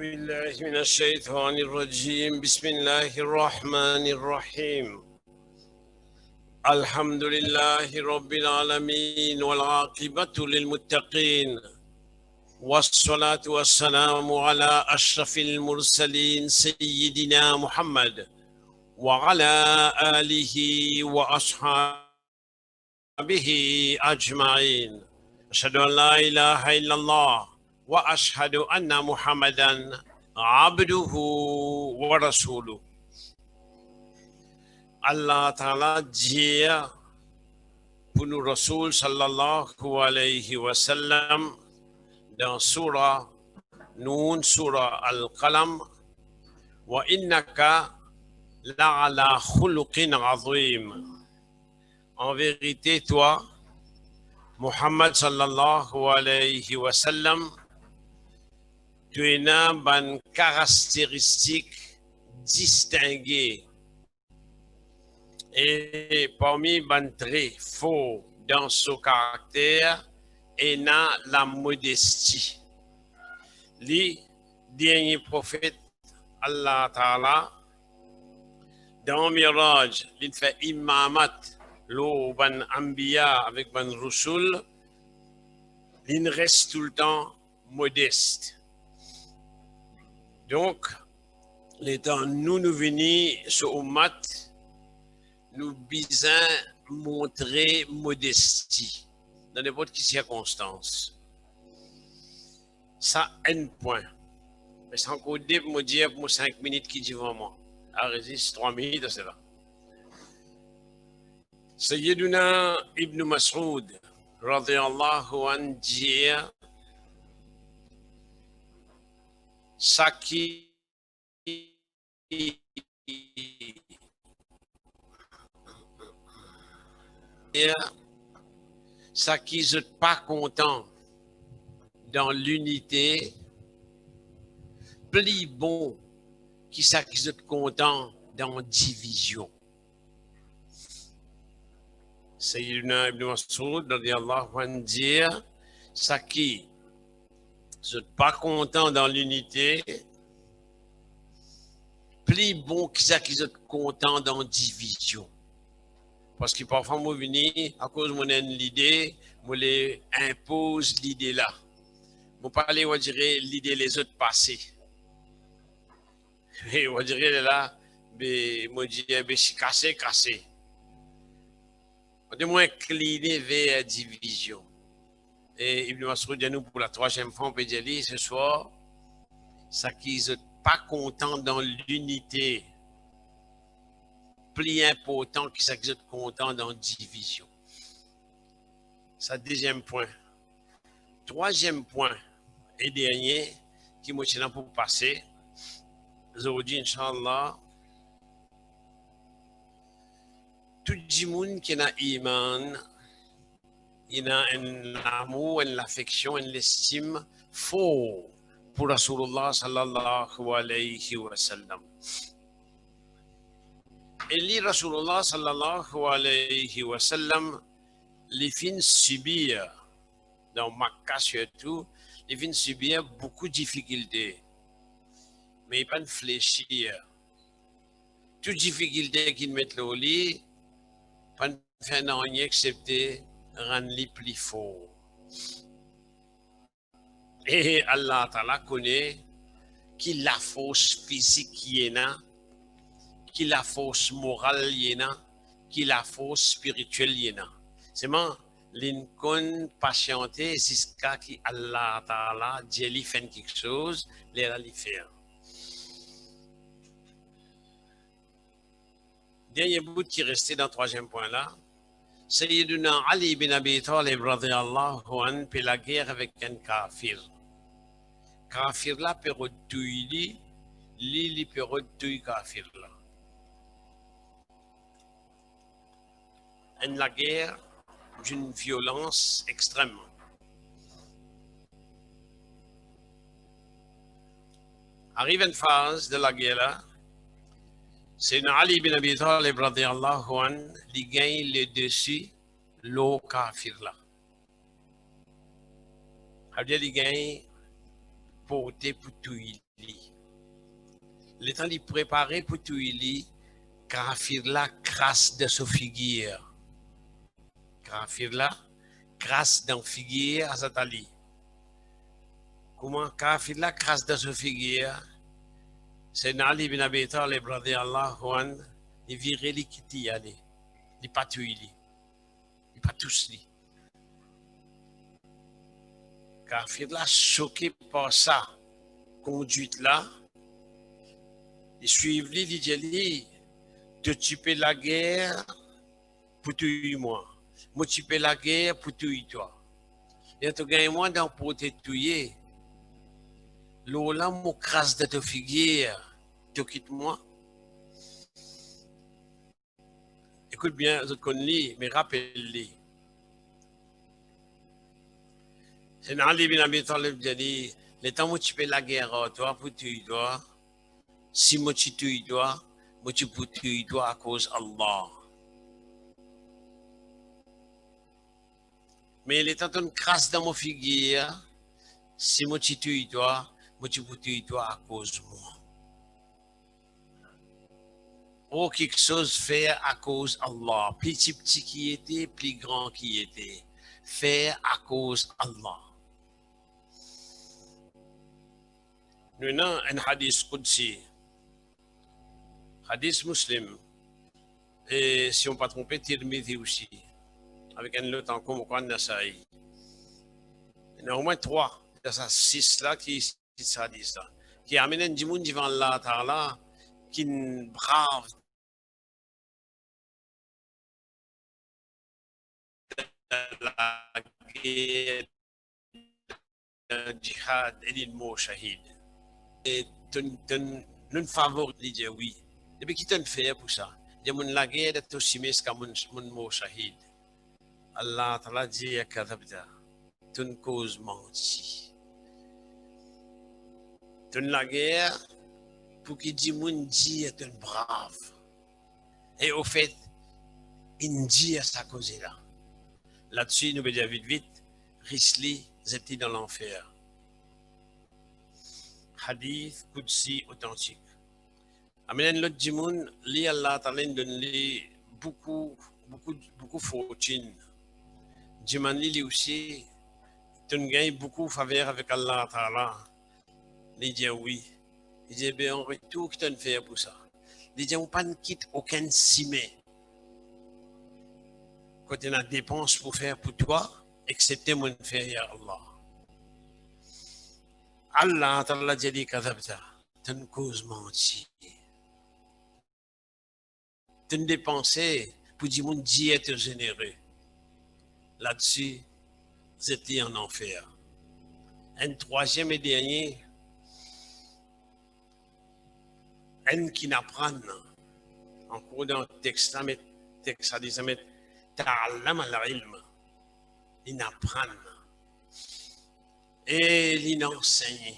بالله من الشيطان الرجيم بسم الله الرحمن الرحيم الحمد لله رب العالمين والعاقبة للمتقين والصلاة والسلام على أشرف المرسلين سيدنا محمد وعلى آله وأصحابه أجمعين أشهد أن لا إله إلا الله وأشهد أن محمدا عبده ورسوله. Allah Ta'ala dit pour nous Rasoul sallallahu alayhi wa sallam dans Surah Noun, Surah Al-Qalam, wa innaka la'ala khuluqin azim. En vérité, toi, Muhammad sallallahu alayhi wa sallam, tu es une caractéristique distinguée. Et parmi les traits faux dans ce caractère, il y a la modestie. Le dernier prophète, Allah Ta'ala, dans Miraj, il fait imamat, le ban Ambiya avec ban Rusul, il reste tout le temps modeste. Donc, l'étant nous venons sur Ummat, nous visons montrer modestie dans n'importe quelle circonstance. Ça, un point. Mais sans qu'on me dire pour 5 minutes qui dit vraiment. À résiste 3 minutes, c'est là. Sayyiduna Ibn Mas'ud, radiyallahu anhu, dit ça qui ça qui n'est pas content dans l'unité, plus bon qui ça qui est content dans division. Sayyidina Ibn Mas'ud radiyallahu anhu dit ça qui n'est pas content dans l'unité, plus bon qui ça qui est content dans division. Parce que parfois, moi, venir à cause de mon l'idée, moi, les impose l'idée là. Moi, parler, on dirait l'idée les autres passés. Et on dirait là, moi, je dis, c'est cassé. On dit, moins incliné vers la division. Et Ibn Mas'ud dit nous pour la 3e fois, on peut dire, ce soir, ça qui n'est pas content dans l'unité, plus important que ça qui est content dans la division. Ça, 2e point. 3e point et dernier, qui me tient pour passer, aujourd'hui, Inch'Allah, tout le monde qui a iman, il a un amour, une affection, une estime fort pour Rasulullah sallallahu alayhi wa sallam. Et les Rasulullah sallallahu alayhi wa sallam, les fins subir, dans Makkah surtout, les fins subir beaucoup de difficultés. Mais pas de fléchir. Toutes difficultés qu'ils mettent au lit, pas de faire rien excepté rendre les plus forts. Et Allah Ta'ala connaît qui la force physique qui est là, qui la force morale qui est là, qui la force spirituelle qui est là. C'est moi, l'incon patienter jusqu'à qui Allah Ta'ala dit lui fait quelque chose, les la faire. Dernier bout qui restait dans le 3e point là, Sayyiduna Ali ibn Abi Talib radiyallahu anhu fait la guerre avec un kafir. Kafir là peut retuer li peut retuer kafir là. En la guerre d'une violence extrême. Arrive une phase de la guerre là, c'est Ali ibn Abi Talib radiyallahu anhu qui gagne le dessus le kafir là. Il gagne porter pour tout il lit. Le temps de préparer pour tout il lit, Kafir la crasse de sa figure. Kafir la crasse dans figure à Zatali. Comment Kafir la crasse de sa figure? C'est Ali ibn Abi Talib radiyallahu anhu, il virait les kiti ali, il pas tout il pas tous li. Kafir la choqué par ça, conduite là, il suivent lui, il dit de tuer la guerre pour tuer moi. Moi tuer la guerre pour tuer toi. Et tu gagnes moi dans pour te tuer. Lola mo crasse de ta figure, tu quittes moi. Écoute bien, je connais, mais rappelle-les. C'est Ali ibn Abi Talib qui dit, le temps où tu fais la guerre, toi, pour tuer toi, si moi tu tues toi, moi tu peux tuer toi à cause d'Allah. Mais le temps où crasse dans mon figure, si moi tu tues toi, moi tu peux tuer toi à cause de moi. Oh, quelque chose faire à cause d'Allah. Plus petit qui était, plus grand qui était. Faire à cause d'Allah. Nous avons un hadith Qudsi, hadith muslim, et si on ne pas tromper, Tirmidhi aussi, avec un autre encore, Muqan Nasa'i. Il y en a au moins 3, il y a 6 là qui citent hadith là, qui amènent un djimoun devant Allah Ta'ala, qui est brave la guerre, le djihad et le mot shahid. Et nous favorisons, oui. Depuis qui t'en fait pour ça? Il y a mon la guerre de Toshimé, c'est comme mon mot shahid. Allah Ta'ala dit, ya kadhabda, ton cause menti. Ton la guerre, pour qu'il dit, mon dit est un brave. Et au fait, il dit à sa cause là. Là-dessus, nous dire vite, Risli, étaient dans l'enfer. Hadith Qudsi authentique. Amène l'autre djimoun, li Allah Ta'ala donne beaucoup fortune. Djimman li aussi, tu gagnes beaucoup de faveur avec Allah Ta'ala. Il dit oui. Il dit, ben, en retour, que tu ne fais pour ça. Il dit, on ne quitte aucun cimé. Quand tu as des dépenses pour faire pour toi, excepté mon faire, ya Allah. Allah Ta'ala dit, kadhabta, tu ne causes menti. Tu ne dépenses pour dire, mon Dieu est généreux. Là-dessus, j'étais en enfer. Un troisième et dernier, un qui n'apprend, encore dans le texte, ça dit, ta'allam al-ilm, il apprend, et il enseigne,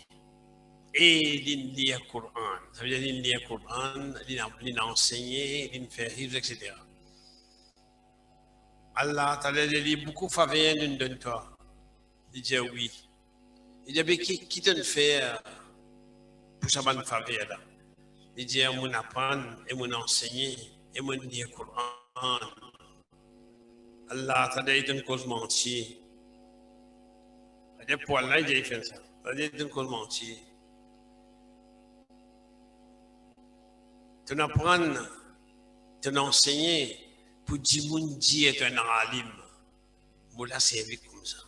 et il lit le Coran. Ça veut dire qu'il lit le Coran, il enseigne, il fait rire, etc. Allah t'a dit beaucoup de faveurs de toi. Il dit oui. Il dit, mais qui te fait pour ça bonne faveur là? Il dit, mon apprendre et mon enseigner et mon lire le Coran. Allah t'a dit une cause mentir. Il dit, pour Allah, il fait ça. Il dit une cause mentir. Tu apprends, tu enseigner pour dire mon Dieu est un alim. Moula servi comme ça.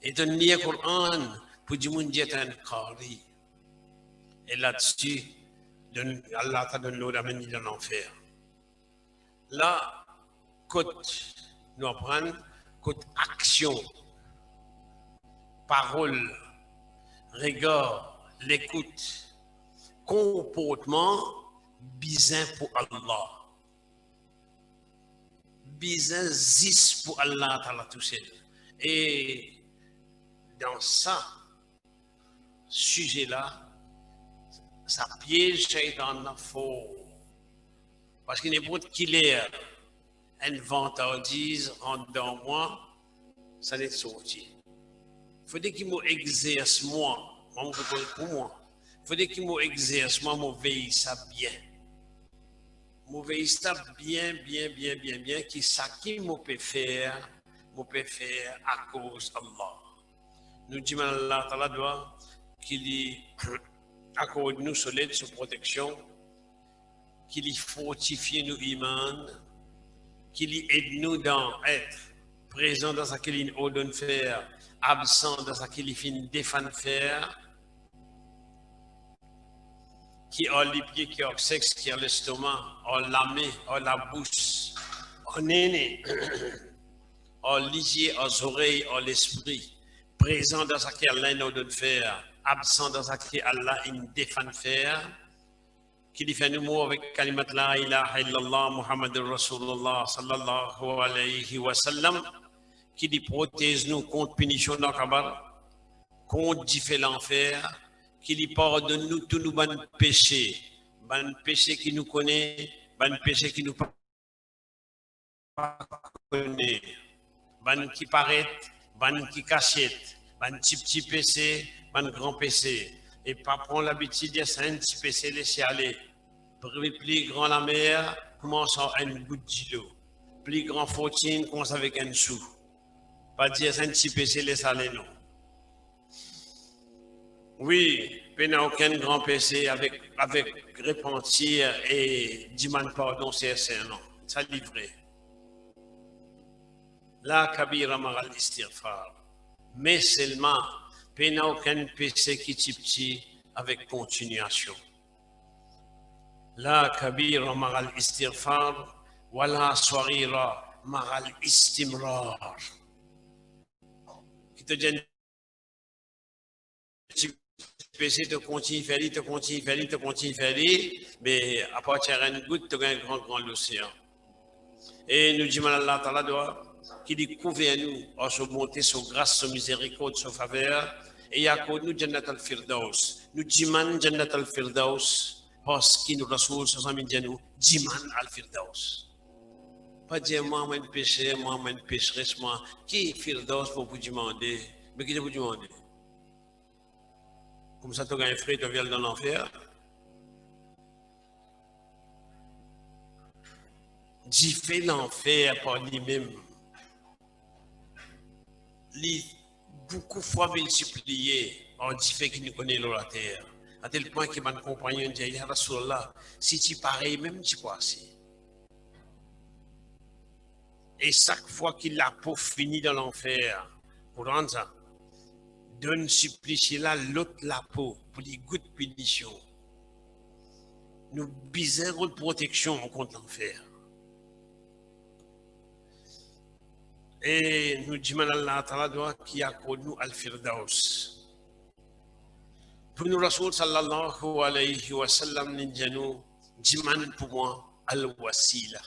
Et tu lis le Coran pour dire mon Dieu est un qari. Et là-dessus, Allah t'a donné l'eau d'amener dans l'enfer. Là, côté nous apprendre, côté action, parole, regard, l'écoute, comportement, bizarre pour Allah. Bizarre zis pour Allah Ta'ala tout seul. Et dans ça, sujet-là, ça piège Shaitan faux. Parce qu'il n'est pas de killer. Un vantardise rentre dans moi, ça n'est sorti. Faudrait qu'il m'exerce moi, pour moi. Faudrait qu'il m'exerce moi, mon veille ça bien. Mon veille ça bien, qui ça qui me peut faire à cause d'Allah. Nous disons Allah Ta'ala doit qu'il accorde nous solide sur protection, qu'il fortifie nos imams, qu'il aide nous dans être présent dans ce qu'il nous ordonne faire, absent dans ce qu'il finit défend faire, qui a les pieds, qui a le sexe, qui a l'estomac, a la main, a la bouche, a nez, a les yeux, a les oreilles, a l'esprit, présent dans ce qu'Allah nous ordonne faire, absent dans ce qu'Allah nous défend faire, qui fait nous mots avec kalimat la ilaha illallah Muhammadur Rasulullah sallallahu alayhi wa sallam, qui dit protège nous contre punition dans Kabar, contre différents l'enfer, qui dit pardonne nous tous nos bonnes péchés qui nous connaît, bonnes péchés qui nous connaît, bonnes qui paraît, bonnes qui cachette, bonnes petit péché, bonnes grand péché, et pas prendre l'habitude de un petit péché laisser aller. Plus grand la mer commence à une goutte d'eau, plus grand fortune commence avec un sou. Pas dire un petit péché laisser aller non. Oui, il n'y a aucun grand péché avec repentir et demander pardon, c'est non. Ça livré. La kabira maral istirfar. Mais seulement, il n'y a aucun péché qui est petit avec continuation. La kabira maral istirfar, wala soirira maral istimrar. Qui te dit péché te continue faire, mais à partir d'une goutte, tu as un grand l'océan. Et nous disons à Allah Ta'ala doit qui découvre nous en se monter sur grâce, sur miséricorde, sur faveur, et il y a nous Jannat al-Firdaus. Nous disons Jannat al-Firdaus parce que nous Rasoul sallallahu alayhi wa sallam disons al-Firdaus. Pas dire moi, un péché, moi, un pécheresse, moi, qui Firdaus pour vous demander, mais qui vous demander? Comme ça, tu as un frère, tu viens dans l'enfer. J'y fais l'enfer par lui-même. Beaucoup de fois, il supplier, on dit fait qu'il nous connaît la terre. À tel point que mon compagnon dit, Ya Rasulallah, si tu pareil, même tu passes. Et chaque fois qu'il a peau fini dans l'enfer, pour rendre ça, donne supplier là l'autre la peau pour les gouttes de punition. Nous bizarres de protection contre l'enfer. Et nous disons à Allah Ta'ala qui a connu al-Firdaus. Pour nous, Rasoul sallallahu alayhi wa sallam, nous disons pour moi al-Wasila.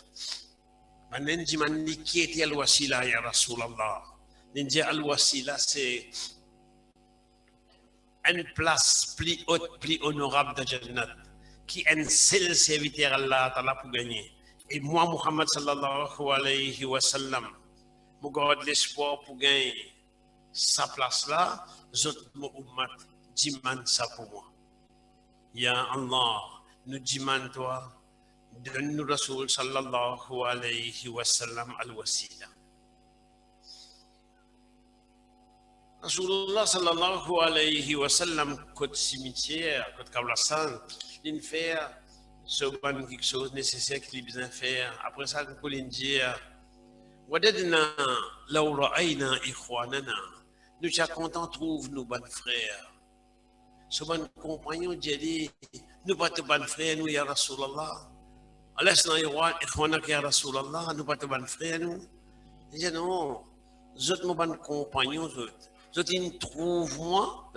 Nous disons qui était al-Wasila, ya Rasulallah. Nous disons al-Wasila, c'est une place plus haute, plus honorable de Jannat, qui est un seul serviteur Allah Ta'ala pour gagner. Et moi, Muhammad sallallahu alayhi wa sallam, je garde l'espoir pour gagner sa place là, je demande ça pour moi. Ya Allah, nous demandons toi, donne-nous Rasoul sallallahu alayhi wa sallam al-wasila. Rasulullah sallallahu alayhi wa sallam, côté cimetière, côté Kablassan, il fait quelque chose nécessaire qu'il a besoin de faire. Après ça, il peut dire, Wadadna law ra'ayna ikhwanana, nous sommes contents de trouver nos bons frères. Ce bon compagnon dit, nous pas de bons frères, nous, ya Rasulallah. Alasna ikhwanaka ya Rasulallah, nous pas de bons frères, nous. Il dit non, nous sommes nos bons compagnons, ils trouvent moi,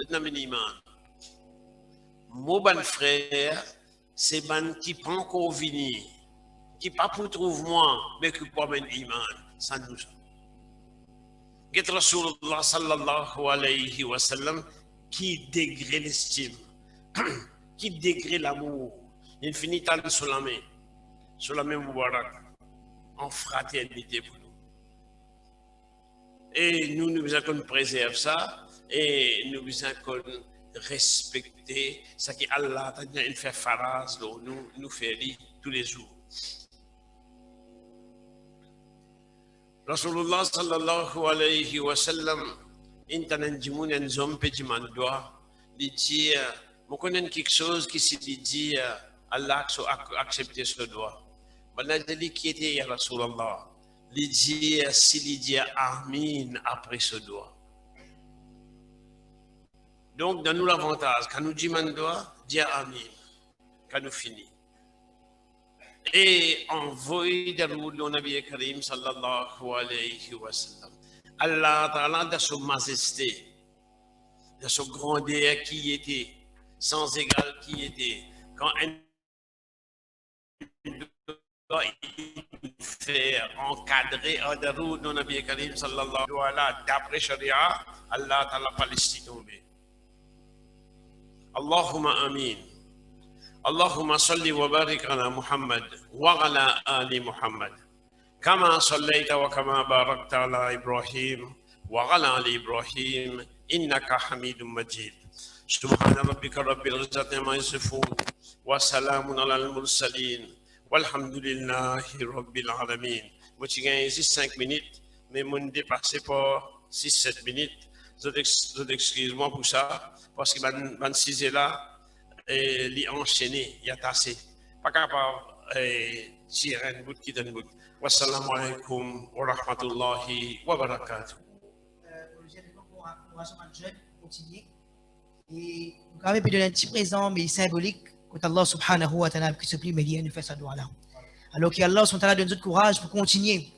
mon bon frère, c'est ban qui pas encore venir, qui pas pour trouver moi, mais qui pas ben iman, sans nous. Get Rasulullah sallallahu alayhi wa sallam qui dégrade l'estime, qui dégrade l'amour, il finit sur la main Moubarak, en fraternité pour nous. Et nous avons préservé ça. et nous besoin respecter ce que Allah a dit, fait faraz, nous fait tous les jours. Rasulullah sallallahu alayhi wa sallam, intanan jimoun en zompe jimandwa, il dit, je connais quelque chose qui s'est dit, Allah a accepté ce doigt. Banadeli qui était ya Rasulallah, il dit, s'il dit Amin après ce doigt. Donc, dans nous l'avantage, quand nous disons doigt, dire Amin, quand nous finissons. Et envoyé de le Nabi Karim sallallahu alayhi wa sallam. Allah Ta'ala, de sa majesté, de sa grandeur qui était, sans égal qui était, quand un doit faire encadrer en dehors de Nabi Karim sallallahu alayhi wa sallam, d'après Sharia, Allah Ta'ala pas laissé tomber. Allahumma amin. اللهم صل وبارك على محمد وعلى آل محمد كما صليت وكما باركت على إبراهيم وعلى آل إبراهيم إنك حميد مجيد سبحان ربك رب العزة عما يصفون وسلام على المرسلين والحمد لله رب العالمين. Moi, j'ai gagné 5 minutes, mais mon dépassé pour 6-7 minutes. Excuse-moi pour ça, parce que ban 6 est là. Et les enchaîner, il y a tassé. Pas capable tirer un bout qui donne un bout. Wassalamu alaikum wa rahmatullahi wa barakatuh. Et vous avez peut-être un petit présent, mais symbolique, quand Allah subhanahu wa ta'ala qui se plie, mais il nous fait ça doigt là. Alors qu'Allah subhanahu wa ta'ala donne notre courage pour continuer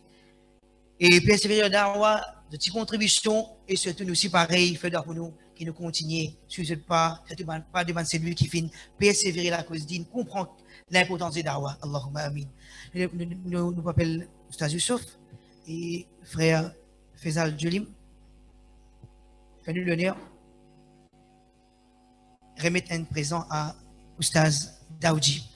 et persévérer dans la dawa, de petites contributions, et surtout nous aussi pareil, fait pour nous, qui nous continue sur ce pas, pas devant celui qui finit persévérer la cause digne, comprend l'importance des dawa. Allahumma amin. Nous appelons Oustaz Youssouf et frère Faisal Djolim. Fais-nous l'honneur. Remettre un présent à Oustaz Daoudi.